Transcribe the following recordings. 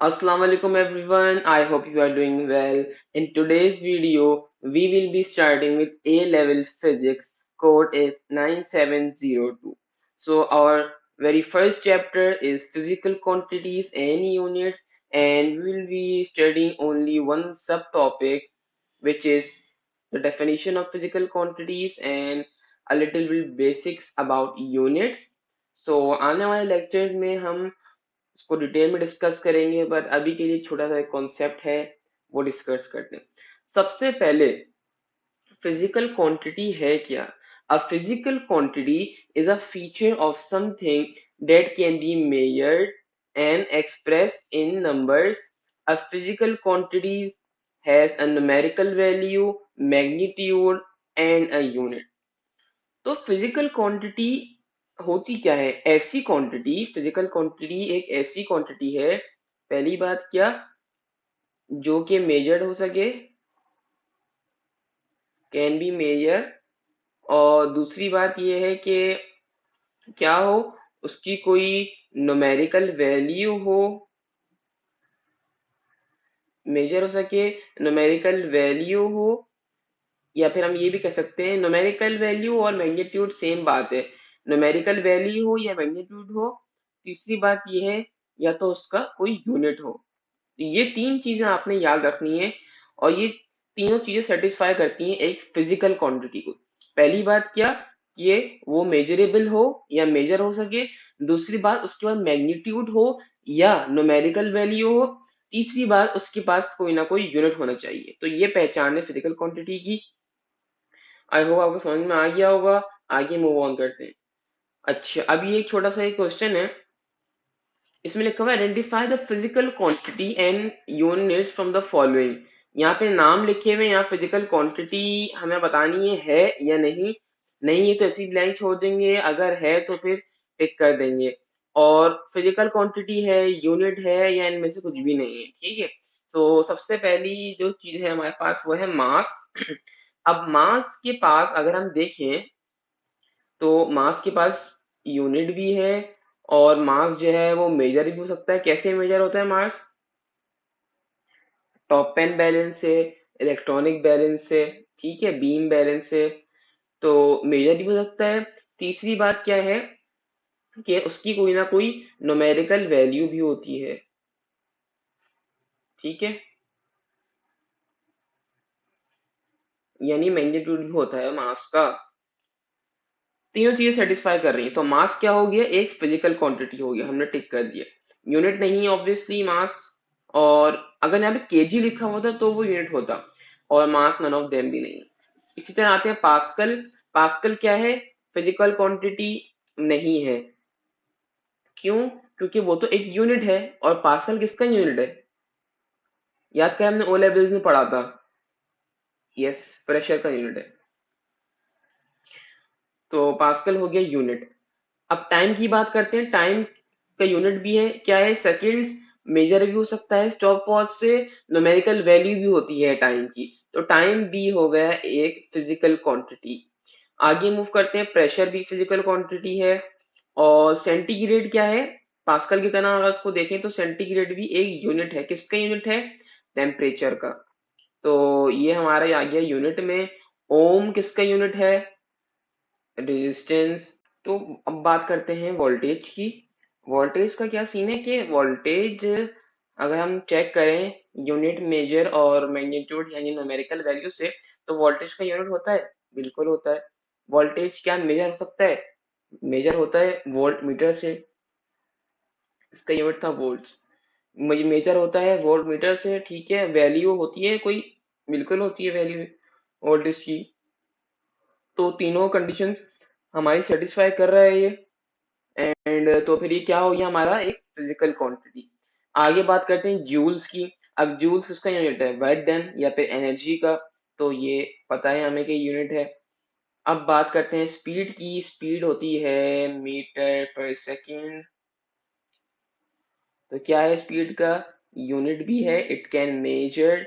Assalamu alaikum everyone. I hope you are doing well. In today's video, we will be starting with A-level physics. Code is 9702. So our very first chapter is physical quantities and units, and we will be studying only one subtopic, which is the definition of physical quantities and a little bit basics about units. So आने वाले lectures में हम इसको detail में discuss करेंगे, but अभी के लिए छोटा सा एक कॉन्सेप्ट है, वो डिस्कस करते हैं। सबसे पहले फिजिकल क्वांटिटी है क्या? अ physical quantity is a feature of something that can be measured and express in numbers. A physical quantity has a numerical value, magnitude and a unit. तो फिजिकल क्वांटिटी होती क्या है? ऐसी क्वांटिटी, फिजिकल क्वांटिटी एक ऐसी quantity है, पहली बात क्या, जो कि मेजर्ड हो सके, कैन बी मेजर। और दूसरी बात ये है कि क्या हो, उसकी कोई न्यूमेरिकल वैल्यू हो, मेजर हो सके, न्यूमेरिकल वैल्यू हो, या फिर हम ये भी कह सकते हैं न्यूमेरिकल वैल्यू और मैग्नीट्यूड सेम बात है। न्यूमेरिकल वैल्यू हो या मैग्नीट्यूड हो। तीसरी बात ये है, या तो उसका कोई यूनिट हो। तो ये तीन चीजें आपने याद रखनी है, और ये तीनों चीजें सेटिस्फाई करती हैं एक फिजिकल क्वांटिटी को। पहली बात क्या, ये वो मेजरेबल हो या मेजर हो सके। दूसरी बात, उसके बाद मैग्नीट्यूड हो या न्यूमेरिकल वैल्यू हो। तीसरी बात, उसके पास कोई ना कोई यूनिट होना चाहिए। तो ये पहचान है फिजिकल क्वांटिटी की। आई होप आपको समझ में आ गया होगा। आगे मूव ऑन करते हैं। अच्छा, अभी एक छोटा सा एक क्वेश्चन है, इसमें लिखा हुआ है identify the physical quantity and unit from the following. यहाँ पे नाम लिखे हुए हैं, यहाँ फिजिकल क्वांटिटी हमें बतानी है या नहीं। नहीं है तो ऐसी ब्लैंक छोड़ देंगे, अगर है तो फिर टिक कर देंगे। और फिजिकल क्वांटिटी है, यूनिट है, या इनमें से कुछ भी नहीं है, ठीक है। तो सबसे पहली जो चीज है हमारे पास वो है मास। अब मास के पास अगर हम देखें, तो मास के पास यूनिट भी है, और मास जो है वो मेजर भी हो सकता है। कैसे मेजर होता है मास? टॉप पेन बैलेंस से, इलेक्ट्रॉनिक बैलेंस से, ठीक है, बीम बैलेंस से। तो मेजर भी हो सकता है। तीसरी बात क्या है कि उसकी कोई ना कोई न्यूमेरिकल वैल्यू भी होती है, ठीक है, यानी मैग्नीट्यूड भी होता है मास का। तीनों चीजें सेटिस्फाई कर रही हैं, तो मास क्या हो गया, एक फिजिकल क्वांटिटी हो गया, हमने टिक कर दिया। यूनिट नहीं है ऑब्वियसली मास। और अगर यहाँ पे केजी लिखा होता तो वो यूनिट होता, और मास नन ऑफ देम भी नहीं। इसी तरह आते हैं पास्कल। पास्कल क्या है? फिजिकल क्वांटिटी नहीं है। क्यों? क्योंकि वो तो एक यूनिट है, और पास्कल किसका यूनिट है? याद करें, हमने ओ लेवल्स में पढ़ा था। यस, प्रेशर का यूनिट है। तो पास्कल हो गया यूनिट। अब टाइम की बात करते हैं। टाइम का यूनिट भी है, क्या है, सेकंड्स। मेजर भी हो सकता है स्टॉप वॉच से, न्यूमेरिकल वैल्यू भी होती है टाइम की। तो टाइम भी हो गया एक फिजिकल क्वांटिटी। आगे मूव करते हैं, प्रेशर भी फिजिकल क्वांटिटी है। और सेंटीग्रेड क्या है? पास्कल की तरह अगर उसको देखें तो सेंटीग्रेड भी एक यूनिट है। किसका यूनिट है? टेम्परेचर का। तो ये हमारा आ गया यूनिट में। ओम किसका यूनिट है? रेजिस्टेंस। तो अब बात करते हैं वोल्टेज की। वोल्टेज का क्या सीन है कि वोल्टेज अगर हम चेक करें यूनिट, मेजर और मैग्नीट्यूड यानी न्यूमेरिकल वैल्यू से, तो वोल्टेज का यूनिट होता है, बिल्कुल होता है। वोल्टेज क्या मेजर हो सकता है? मेजर होता है वोल्ट मीटर से। इसका यूनिट था वोल्ट्स। मेजर होता है वोल्ट मीटर से, ठीक है। वैल्यू होती है कोई, बिल्कुल होती है वैल्यू वोल्टेज की। तो तीनों कंडीशंस हमारी सेटिस्फाई कर रहा है ये। एंड तो फिर ये क्या हो गया हमारा, एक फिजिकल क्वांटिटी। आगे बात करते हैं जूल्स की। अब जूल्स किसका यूनिट है? वर्क डन या फिर एनर्जी का। तो ये पता है हमें कि यूनिट है। अब बात करते हैं स्पीड की। स्पीड होती है मीटर पर सेकेंड। तो क्या है स्पीड का? यूनिट भी है, इट कैन मेजर,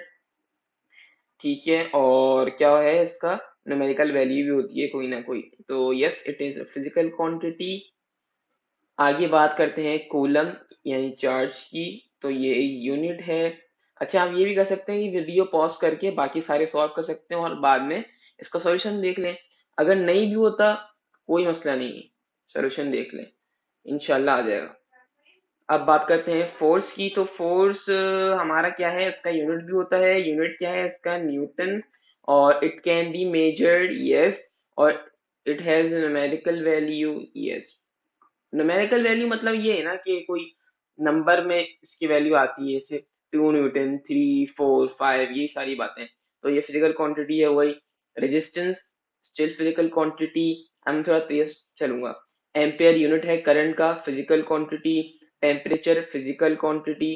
ठीक है। और क्या है इसका? न्यूमेरिकल वैल्यू भी होती है कोई ना कोई। तो yes, it is physical quantity. आगे बात करते हैं कूलम यानी चार्ज की। तो ये यूनिट है। अच्छा, आप ये भी कर सकते हैं कि वीडियो पॉज करके बाकी सारे सॉल्व कर सकते हैं और बाद में इसका सॉल्यूशन देख लें। अगर नहीं भी होता कोई मसला नहीं है, सॉल्यूशन देख लें, इंशाल्लाह आ जाएगा। अब बात करते हैं फोर्स की। तो फोर्स हमारा क्या है, उसका यूनिट भी होता है। यूनिट क्या है इसका, न्यूटन। और it can be measured, yes. और it has numerical value, yes. Numerical value मतलब ये है ना कि कोई नंबर में इसकी वैल्यू आती है, जैसे 2 न्यूटन, 3, 4, 5, ये सारी बातें। तो ये फिजिकल क्वांटिटी है वही। Resistance still physical quantity. हम थोड़ा तेज चलूंगा। एम्पेयर यूनिट है करंट का, physical quantity. Temperature physical quantity,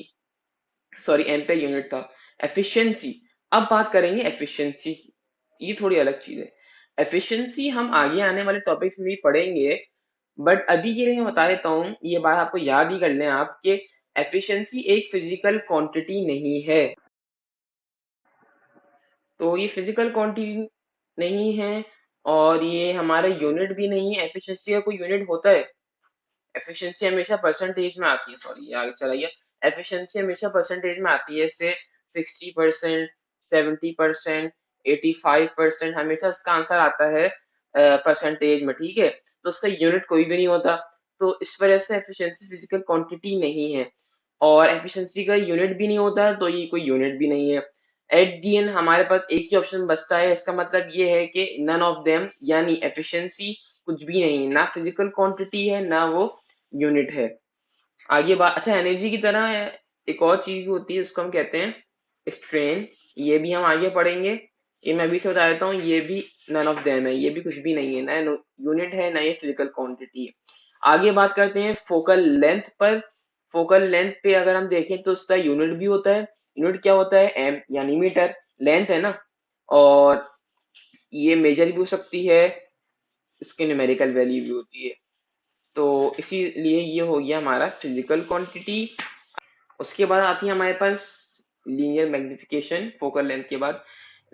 sorry ampere unit था। एफिशिएंसी, अब बात करेंगे एफिशिएंसी की। ये थोड़ी अलग चीज है। एफिशिएंसी हम आगे आने वाले टॉपिक्स में भी पढ़ेंगे, बट अभी के लिए मैं बता देता हूँ, ये बात आपको याद ही कर लें आप, कि एफिशिएंसी एक फिजिकल क्वांटिटी नहीं है। तो ये फिजिकल क्वांटिटी नहीं है, और ये हमारा यूनिट भी नहीं है। एफिशिएंसी का कोई यूनिट होता है? एफिशिएंसी हमेशा परसेंटेज में आती है, सॉरी आगे चला गया। एफिशिएंसी हमेशा परसेंटेज में आती है, से 60%, 70%, 85%, हमेशा इसका आंसर आता है परसेंटेज में, ठीक है। तो उसका यूनिट कोई भी नहीं होता। तो इस वजह से एफिशिएंसी फिजिकल क्वांटिटी नहीं है, और एफिशिएंसी का यूनिट भी नहीं होता, तो ये कोई यूनिट भी नहीं है। एट दी एंड हमारे पास एक ही ऑप्शन बचता है। इसका मतलब ये है कि नन ऑफ देम, यानी एफिशिएंसी कुछ भी नहीं है, ना फिजिकल क्वांटिटी है ना वो यूनिट है। आगे बात, अच्छा एनर्जी की तरह एक और चीज भी होती है, उसको हम कहते हैं स्ट्रेन। ये भी हम आगे पढ़ेंगे। ये मैं अभी से बता देता हूँ, ये भी नन ऑफ देम है, ये भी कुछ भी नहीं है, ना यूनिट है ना ये फिजिकल क्वांटिटी है। आगे बात करते हैं फोकल लेंथ पर। फोकल लेंथ पे अगर हम देखें तो उसका यूनिट भी होता है। यूनिट क्या होता है, एम यानी मीटर। लेंथ है ना, और ये मेजर भी हो सकती है, इसकी न्यूमेरिकल वैल्यू भी होती है। तो इसीलिए ये हो गया हमारा फिजिकल क्वांटिटी। उसके बाद आती है हमारे पास लीनियर मैग्निफिकेशन, फोकल लेंथ के बाद।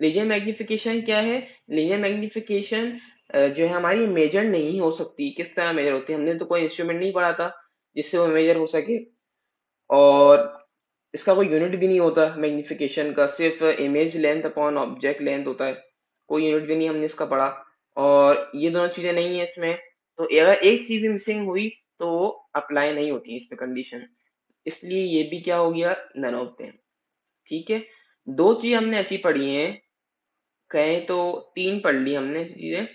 लीनियर मैग्निफिकेशन क्या है? लीनियर मैग्निफिकेशन जो है हमारी मेजर नहीं हो सकती। किस तरह मेजर होती है, हमने तो कोई इंस्ट्रूमेंट नहीं पढ़ा था जिससे वो मेजर हो सके। और इसका कोई यूनिट भी नहीं होता मैग्निफिकेशन का, सिर्फ image length upon object length होता है। कोई यूनिट भी नहीं हमने इसका पढ़ा, और ये दोनों चीजें नहीं है इसमें। तो अगर एक चीज भी मिसिंग हुई तो वो अप्लाई नहीं होती इस पे कंडीशन। इसलिए ये भी क्या हो गया, नन ऑफ देम। ठीक है, दो चीज हमने ऐसी पढ़ी हैं, कहें तो तीन पढ़ ली हमने ऐसी चीजें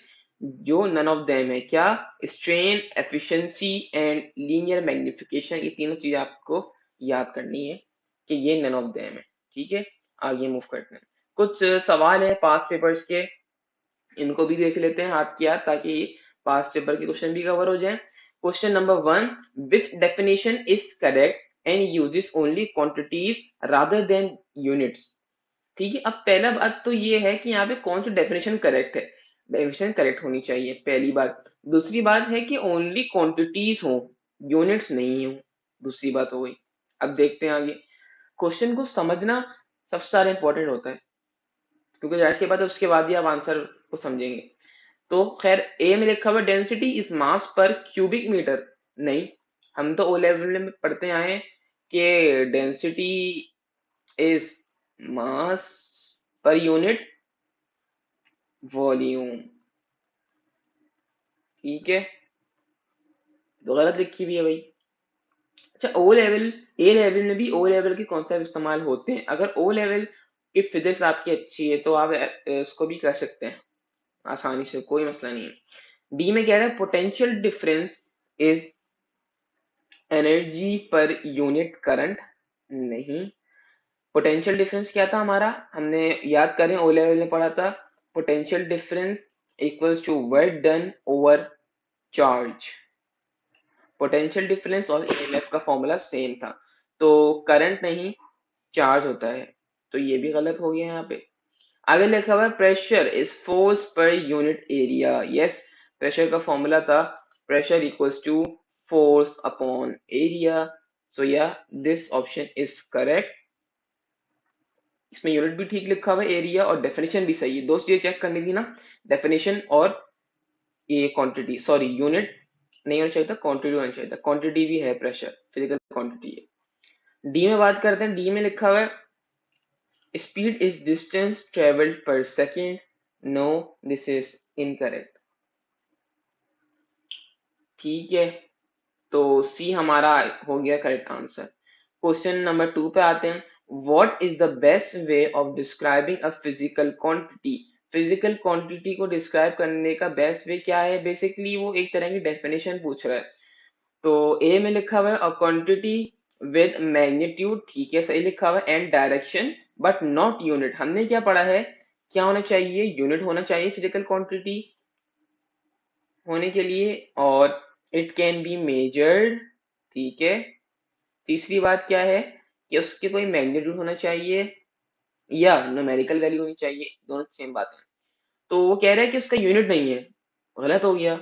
जो नन ऑफ देम है। क्या? Strain, efficiency and linear magnification, ये तीनों चीजें आपको याद करनी है कि ये नन ऑफ देम है। ठीक है, आगे मूव करते हैं। कुछ सवाल है पास्ट पेपर्स के, इनको भी देख लेते हैं हाथ की हाथ, ताकि पास्ट पेपर के क्वेश्चन भी कवर हो जाए। Question number 1, which definition is correct and uses only quantities rather than units? ठीक है, अब पहला बात तो ये है कि यहाँ पे कौन सी डेफिनेशन करेक्ट है। डेफिनेशन करेक्ट होनी चाहिए, पहली बात। दूसरी बात है कि ओनली क्वांटिटीज हो, यूनिट्स नहीं हो, दूसरी बात हो गई। अब देखते हैं आगे। क्वेश्चन को समझना सबसे ज्यादा इंपॉर्टेंट होता है, क्योंकि जाहिर सी बात है उसके बाद ही आप आंसर को समझेंगे। तो खैर, ए में लिखा हुआ डेंसिटी इज मास पर क्यूबिक मीटर, नहीं। हम तो ओ लेवल में पढ़ते आए हैं कि density is mass per unit volume. ठीक है, तो गलत लिखी हुई है भाई। अच्छा, ओ लेवल, ए लेवल में भी ओ लेवल के कॉन्सेप्ट इस्तेमाल होते हैं। अगर ओ लेवल की फिजिक्स आपकी अच्छी है तो आप इसको भी कर सकते हैं आसानी से, कोई मसला नहीं है। डी में कह रहा है potential difference is energy per unit current, नहीं। पोटेंशियल डिफरेंस क्या था हमारा, हमने याद करें ओ लेवल में पढ़ा था। Potential difference equals to work done over charge. Potential difference और ईएमएफ का फॉर्मूला सेम था। तो करंट नहीं, चार्ज होता है। तो ये भी गलत हो गया यहाँ पे। आगे लिखा हुआ है pressure is force per unit area, yes. Pressure का फॉर्मूला था pressure equals to force upon area. So या दिस ऑप्शन इज करेक्ट। इसमें यूनिट भी ठीक लिखा हुआ है, एरिया, और डेफिनेशन भी सही है। दो चीजें चेक करनी थी ना, डेफिनेशन और ये क्वांटिटी, सॉरी यूनिट नहीं होना चाहिए था, क्वांटिटी होना चाहिए था। क्वांटिटी भी है, प्रेशर फिजिकल क्वांटिटी है। डी में बात करते हैं, डी में लिखा हुआ है speed is distance travelled per second. No, this is incorrect. ठीक है, तो सी हमारा हो गया करेक्ट आंसर। क्वेश्चन नंबर 2 पे आते हैं। What is the best way of describing a physical quantity? Physical quantity को डिस्क्राइब करने का बेस्ट वे क्या है? बेसिकली वो एक तरह की डेफिनेशन पूछ रहा है। तो ए में लिखा हुआ है अ क्वांटिटी विद मैग्नीट्यूड, ठीक है सही लिखा हुआ है, and direction but not unit. हमने क्या पढ़ा है, क्या होना चाहिए? यूनिट होना चाहिए फिजिकल क्वांटिटी होने के लिए, और इट कैन बी मेजर्ड, ठीक है। तीसरी बात क्या है कि उसके कोई मैग्नीट्यूड होना चाहिए या न्यूमेरिकल वैल्यू होनी चाहिए, दोनों सेम बात है। तो वो कह रहा है कि उसका यूनिट नहीं है, गलत हो गया।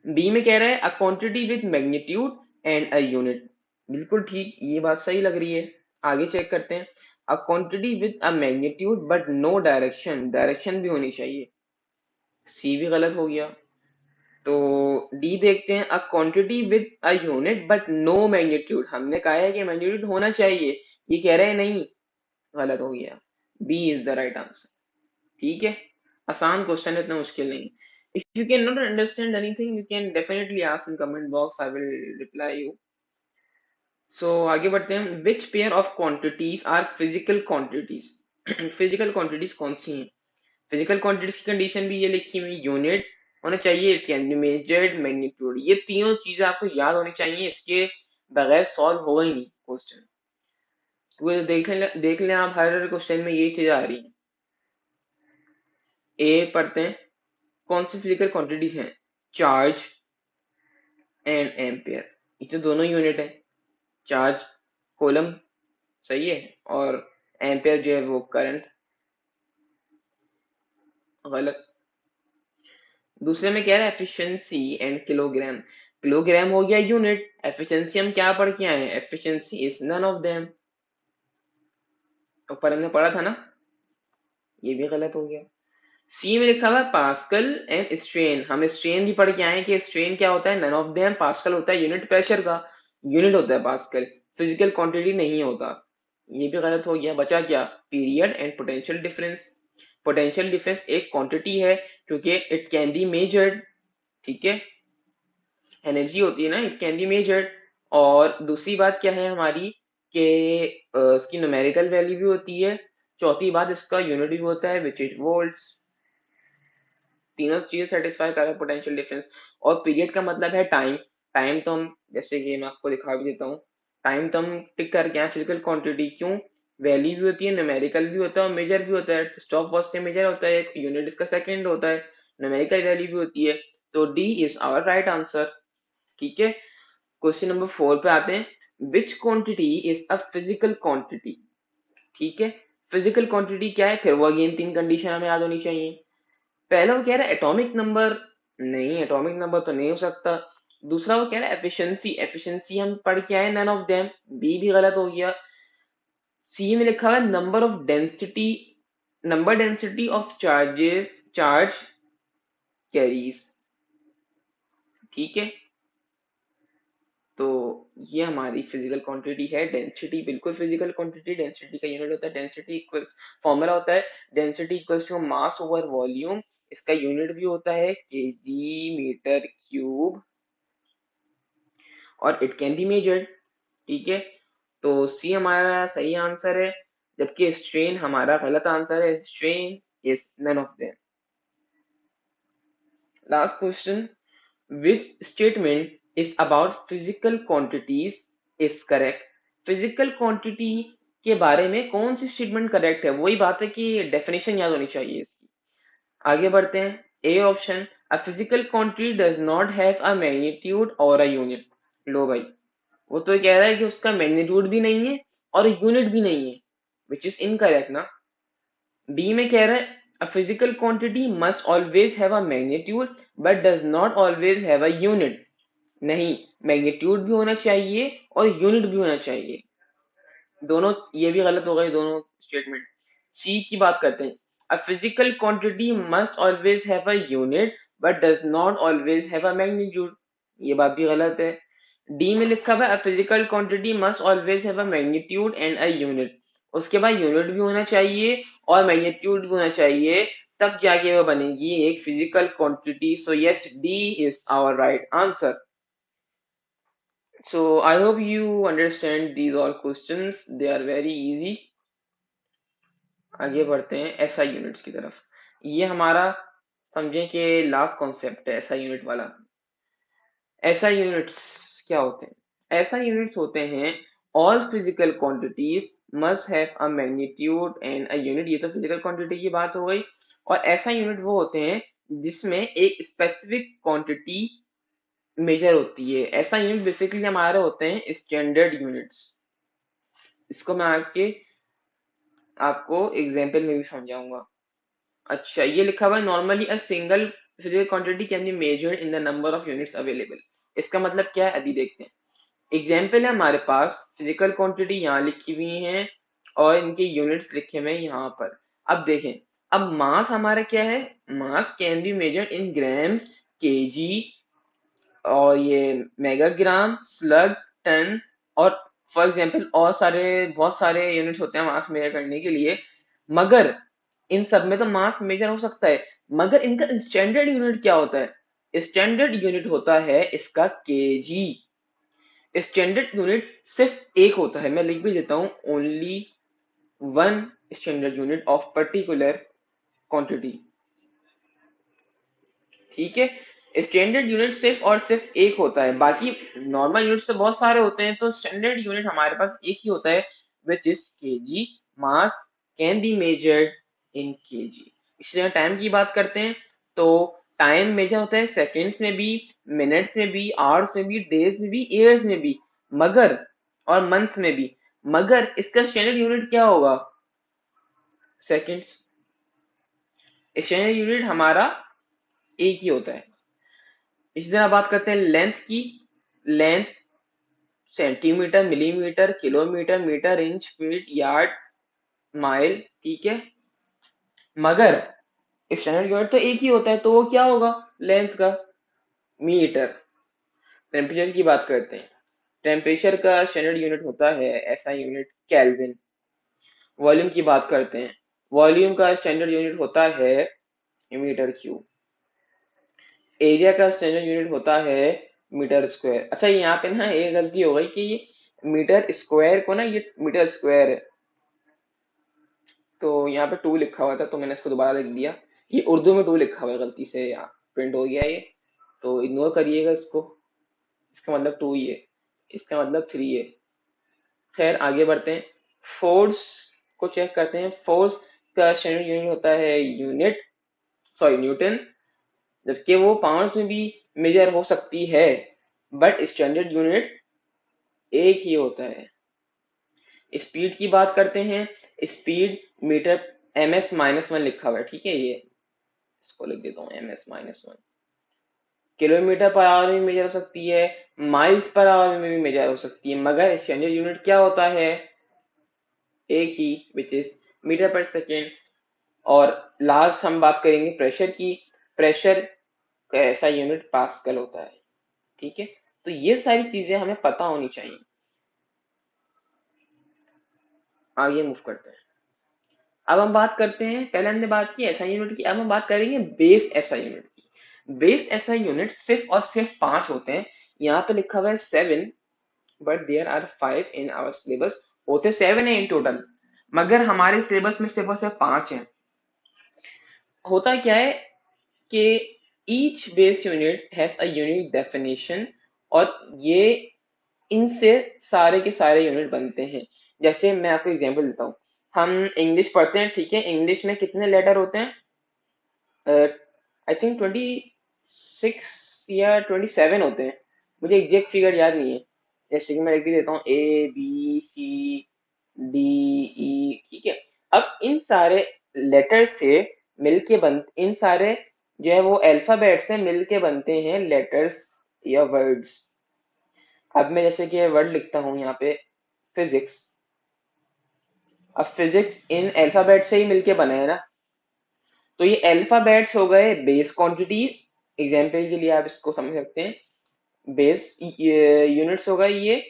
बी में कह रहा है अ quantity with magnitude and a unit, बिल्कुल ठीक, ये बात सही लग रही है। आगे चेक करते हैं। A quantity with a magnitude but no direction, direction भी होनी चाहिए, सी भी गलत हो गया। तो डी देखते हैं। A quantity with a unit but no magnitude, हमने कहा है कि मैग्नीट्यूड होना चाहिए, ये कह रहे हैं नहीं, गलत हो गया। B is the right answer. ठीक है, आसान क्वेश्चन है, इतना मुश्किल नहीं। If you can not understand anything you can definitely ask in comment box, I will reply you. So आगे बढ़ते हैं। Which pair of quantities are physical quantities? Physical quantities कौन सी हैं? फिजिकल क्वांटिटीज की कंडीशन भी ये लिखी हुई, यूनिट होना चाहिए, it can be measured, magnitude, ये तीनों चीजें आपको याद होनी चाहिए, इसके बगैर सॉल्व होगा ही नहीं क्वेश्चन। वो देख लें आप, हर क्वेश्चन में ये चीज आ रही है। ए पढ़ते हैं, कौन सी फिजिकल क्वांटिटीज हैं? चार्ज एंड एम्पियर, ये तो दोनों यूनिट है। चार्ज कोलम, सही है, और एम्पियर जो है वो करंट, गलत। दूसरे में कह रहा है एफिशिएंसी एंड किलोग्राम, किलोग्राम हो गया यूनिट, एफिशिएंसी हम क्या पढ़ के आए हैं? Efficiency is none of them, ऊपर हमने पढ़ा था ना, ये भी गलत हो गया। सी में लिखा हुआ है पास्कल एंड स्ट्रेन, हम स्ट्रेन भी पढ़ के आए हैं कि स्ट्रेन क्या होता है? None of them. पास्कल होता है यूनिट प्रेशर का, यूनिट होता है पास्कल, फिजिकल क्वांटिटी नहीं होता, ये भी गलत हो गया। बचा क्या? Period and potential difference, potential difference एक क्वांटिटी है क्योंकि इट कैन बी मेजर्ड, ठीक है, एनर्जी होती है ना, इट कैन बी मेजर्ड। और दूसरी बात क्या है हमारी कि इसकी न्यूमेरिकल वैल्यू भी होती है। चौथी बात, इसका यूनिट भी होता है विच इज वोल्ट्स। तीनों चीजें सेटिस्फाई कर रहा है, पोटेंशियल डिफरेंस और पीरियड का मतलब है टाइम। टाइम तो हम, जैसे कि मैं आपको दिखा भी देता हूँ, टाइम तो हम टिक करके हैं फिजिकल क्वांटिटी, क्यों? वैल्यू भी होती है, न्यूमेरिकल भी होता है और मेजर भी होता है, स्टॉप वॉच से मेजर होता है, यूनिट इसका सेकंड होता है, न्यूमेरिकल वैल्यू भी होती है। तो D is our right answer. ठीक है, क्वेश्चन नंबर 4 पे आते हैं। Which quantity is a physical quantity? ठीक है, फिजिकल क्वांटिटी क्या है? फिर वो अगेन तीन कंडीशन हमें याद होनी चाहिए। पहला वो कह रहा है एटॉमिक नंबर, नहीं एटॉमिक नंबर तो नहीं हो सकता। दूसरा वो कह रहा है एफिशिएंसी, एफिशिएंसी हम पढ़ के आए नन ऑफ देम, बी भी गलत हो गया। सी में लिखा हुआ है number of density, number density of charges, charge carriers, ठीक है। तो ये हमारी फिजिकल क्वांटिटी है, डेंसिटी बिल्कुल फिजिकल क्वांटिटी, डेंसिटी का यूनिट होता है, डेंसिटी इक्वल्स, फॉर्मूला होता है density equals to mass over volume, इसका यूनिट भी होता है केजी मीटर क्यूब, और इट कैन बी मेजर्ड, ठीक है। तो सी हमारा सही आंसर है, जबकि स्ट्रेन हमारा गलत आंसर है, strain is none of them. Last question, which statement is about physical quantities is correct? Physical quantity के बारे में कौन सी स्टेटमेंट करेक्ट है? वही बात है कि डेफिनेशन याद होनी चाहिए इसकी। आगे बढ़ते हैं। A option, a physical quantity does not have a magnitude और अ यूनिट। लो भाई, वो तो कह रहा है कि उसका मैग्नीट्यूड भी नहीं है और यूनिट भी नहीं है, विच इज इनकरेक्ट ना। बी में कह रहा है अ physical quantity must always have a magnitude but does not always have a unit. नहीं, मैग्नीट्यूड भी होना चाहिए और यूनिट भी होना चाहिए, दोनों, ये भी गलत हो गए दोनों स्टेटमेंट। सी की बात करते हैं। अ physical quantity must always have a unit but does not always have a magnitude, ये बात भी गलत है। डी में लिखा हुआ है अ physical quantity must always have a magnitude and a unit, उसके बाद यूनिट भी होना चाहिए और मैग्नीट्यूड भी होना चाहिए, तब जाके वो बनेगी एक physical quantity. So yes, D is our right answer. So I hope you understand these all questions. They are very easy. आगे बढ़ते हैं एसआई यूनिट्स की तरफ। ये हमारा समझें कि लास्ट कॉन्सेप्ट है एसआई यूनिट वाला। एसआई यूनिट्स क्या होते हैं? एसआई यूनिट्स होते हैं all physical quantities must have a magnitude and a unit. ये तो फिजिकल क्वांटिटी की बात हो गई। और एसआई यूनिट वो होते हैं जिसमें एक स्पेसिफिक क्वांटिटी मेजर होती है। ऐसा यूनिट बेसिकली हमारे होते हैं स्टैंडर्ड यूनिट्स। इसको मैं आके आपको एग्जाम्पल में भी समझाऊंगा। अच्छा, ये लिखा हुआ है normally a single physical quantity can be measured in the number of units available. इसका मतलब क्या है अभी देखते हैं। एग्जाम्पल है हमारे पास फिजिकल क्वांटिटी यहाँ लिखी हुई है और इनके यूनिट्स लिखे हुए हैं यहाँ पर। अब देखें, अब मास हमारा क्या है? मास can be measured in grams, KG, और ये मेगाग्राम, स्लग, टन, और फॉर एग्जांपल और सारे बहुत सारे यूनिट्स होते हैं मास मेजर करने के लिए। मगर इन सब में तो मास मेजर हो सकता है, मगर इनका स्टैंडर्ड यूनिट क्या होता है? स्टैंडर्ड यूनिट होता है इसका केजी। स्टैंडर्ड यूनिट सिर्फ एक होता है, मैं लिख भी देता हूँ, only one standard unit of particular quantity. ठीक है, स्टैंडर्ड यूनिट सिर्फ और सिर्फ एक होता है, बाकी नॉर्मल यूनिट से बहुत सारे होते हैं, तो स्टैंडर्ड यूनिट हमारे पास एक ही होता है which is KG. Mass can be measured in KG. इसी तरह टाइम की बात करते हैं तो टाइम मेजर होता है सेकेंड्स में भी, मिनट्स में भी, आवर्स में भी, डेज में भी, ईयर्स में भी, मगर और मंथ्स में भी। मगर इसका स्टैंडर्ड यूनिट क्या होगा? सेकेंड्स। स्टैंडर्ड यूनिट हमारा एक ही होता है। इसी तरह बात करते हैं लेंथ की। Length centimetre, millimetre, kilometre, metre, inch, feet, yard, mile. ठीक है, मगर स्टैंडर्ड यूनिट तो एक ही होता है, तो वो क्या होगा लेंथ का? मीटर। टेम्परेचर की बात करते हैं। टेम्परेचर का स्टैंडर्ड यूनिट होता है ऐसा यूनिट केल्विन। वॉल्यूम की बात करते हैं। वॉल्यूम का स्टैंडर्ड यूनिट होता है मीटर क्यूब। एरिया का स्टैंडर्ड यूनिट होता है मीटर स्क्वायर। अच्छा, यहाँ पे ना एक गलती हो गई कि ये मीटर स्क्वायर को ना, ये मीटर स्क्वायर है, तो यहाँ पे 2 लिखा हुआ था तो मैंने इसको दोबारा लिख दिया। ये उर्दू में 2 लिखा हुआ है, गलती से यहाँ प्रिंट हो गया ये, तो इग्नोर करिएगा इसको। इसका मतलब 2 ही है, इसका मतलब 3 है। खैर आगे बढ़ते हैं। फोर्स को चेक करते हैं। फोर्स का स्टैंडर्ड यूनिट होता है यूनिट, सॉरी न्यूटन, जबकि वो पाउंड्स में भी मेजर हो सकती है, बट स्टैंडर्ड यूनिट एक ही होता है। स्पीड की बात करते हैं। स्पीड मीटर, ms-1 लिखा हुआ है, ठीक है, ये इसको लिख देता हूँ ms-1। किलोमीटर पर आवर में मेजर हो सकती है, माइल्स पर आवर में भी मेजर हो सकती है, मगर स्टैंडर्ड यूनिट क्या होता है? एक ही, विच इज मीटर पर सेकेंड। और लास्ट हम बात करेंगे प्रेशर की। प्रेशर का ऐसा यूनिट पास्कल होता है। ठीक है, तो ये सारी चीजें हमें पता होनी चाहिए। आगे मूव करते हैं। अब हम बात करते हैं, पहले हमने बात की एसआई यूनिट की, अब हम बात करेंगे बेस एसआई यूनिट की। बेस एसआई यूनिट सिर्फ और सिर्फ 5 होते हैं। यहाँ पे लिखा हुआ है 7, but there are 5 in our syllabus. होते 7 है इन टोटल, मगर हमारे सिलेबस में सिर्फ और सिर्फ 5 हैं। होता क्या है कि each base unit has a unique definition, और ये इनसे सारे के सारे यूनिट बनते हैं। जैसे मैं आपको एग्जांपल देता हूँ। हम इंग्लिश पढ़ते हैं, ठीक है, इंग्लिश में कितने लेटर होते हैं? आई थिंक 26 या 27 होते हैं, मुझे एग्जैक्ट फिगर याद नहीं है। जैसे कि मैं लिख भी देता हूँ ABCDE, ठीक है। अब इन सारे लेटर से मिलके बन, इन सारे जो है वो अल्फाबेट से मिलके बनते हैं लेटर्स या वर्ड्स। अब मैं जैसे कि वर्ड लिखता हूँ यहाँ पे फिजिक्स। अब फिजिक्स इन अल्फाबेट से ही मिलके बना है ना, तो ये अल्फाबेट्स हो गए बेस क्वांटिटी। एग्जाम्पल के लिए आप इसको समझ सकते हैं, बेस यूनिट्स होगा ये।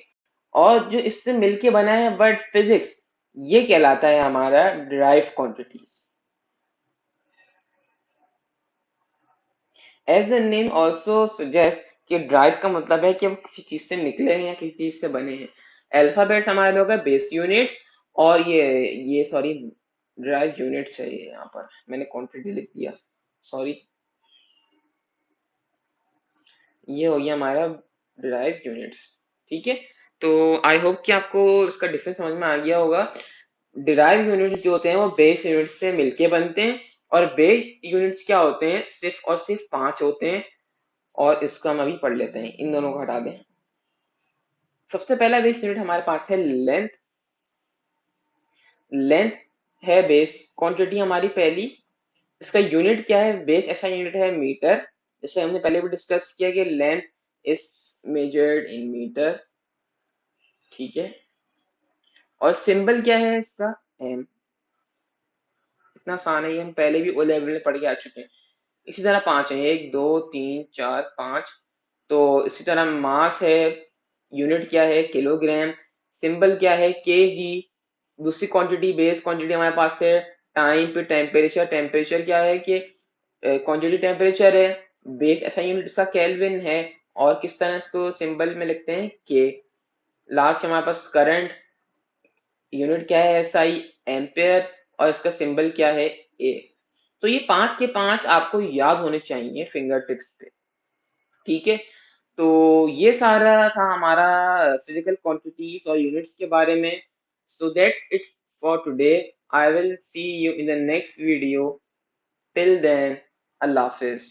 और जो इससे मिलके बना है वर्ड फिजिक्स, ये कहलाता है हमारा derive quantities. As the name also suggest कि ड्राइव का मतलब है कि हम किसी चीज से निकले हैं या किसी चीज से बने हैं। अल्फाबेट्स हमारे लोग है बेस यूनिट्स, और ये सॉरी ड्राइव यूनिट्स है, ये यहाँ पर मैंने क्वांटिटी लिख दिया, सॉरी। ये हो गया हमारा डिराइव यूनिट्स। ठीक है, तो आई होप कि आपको इसका डिफरेंस समझ में आ गया होगा। डिराइव यूनिट्स जो होते हैं वो बेस यूनिट्स से मिलके बनते हैं, और बेस यूनिट्स क्या होते हैं, सिर्फ और सिर्फ 5 होते हैं। और इसको हम अभी पढ़ लेते हैं, इन दोनों को हटा दें। सबसे पहला बेस यूनिट हमारे पास है लेंथ। लेंथ है बेस क्वांटिटी हमारी पहली। इसका यूनिट क्या है, बेस ऐसा यूनिट है मीटर। जैसे हमने पहले भी डिस्कस किया कि length is measured in metre. ठीक है, और सिंबल क्या है इसका, एम। इतना आसान है, ये हम पहले भी ओ लेवल में पढ़ के आ चुके हैं। इसी तरह 5 है, 1 2 3 4 5। तो इसी तरह मास है, यूनिट क्या है किलोग्राम, सिंबल क्या है केजी। दूसरी क्वांटिटी बेस क्वांटिटी हमारे पास है टाइम पे टेम्परेचर। टेम्परेचर क्या है कि क्वांटिटी टेम्परेचर है। बेस ऐसा यूनिट इसका केल्विन है। और किस तरह इसको सिंबल में लिखते हैं के। लास्ट हमारे पास करंट, यूनिट क्या है एसआई, एम्पेयर। और इसका सिंबल क्या है ए। तो ये 5 के 5 आपको याद होने चाहिए फिंगर टिप्स पे। ठीक है, तो ये सारा था हमारा फिजिकल क्वांटिटीज और यूनिट्स के बारे में। So that's it for today. I will see you in the next video. Till then, अल्लाह हाफिज।